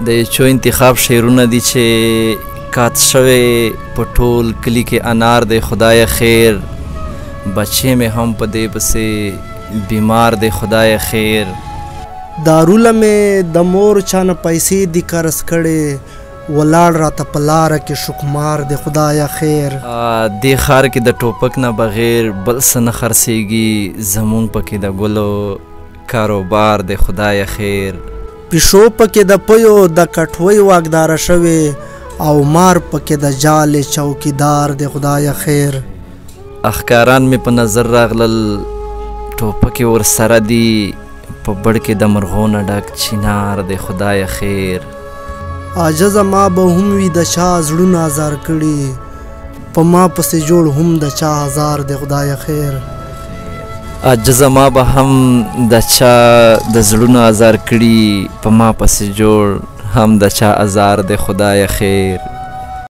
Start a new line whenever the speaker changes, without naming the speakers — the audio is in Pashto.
د چو انتخاب شعرونه دي چې کات شوی په ټول کلي کې انار دی خدای خیر، بچې مې هم په دې پسې بیمار دی خدای خیر.
داروله مې د مور چانه پیسې دي قرض کړې، ولاړ راته په لاره کې شکمار دی خدای خیر.
دې ښار کې د ټوپک نه بغیر بل څه نه خرڅېږي، زمونږ پکې د ګلو کاروبار دی خدای خیر.
پیشو پکې د پیو د کټوۍ واګداره شوې، او مار پکې د جالې چوکیدار دی خدای خیر.
اخکاران مې په نظر راغلل، ټوپکې ورسره دي، په بړ کې د مرغونه ډک چینار دی خدای خیر.
عاجزه ما به هم وي د چا زړونه ازار کړي، په ما پسې جوړ هم د چا هزار دی خدای خیر.
عاجزه ما به هم د چا د زړونه ازار کړي، په ما پسې جوړ هم د چا ازار دی خدای خیر.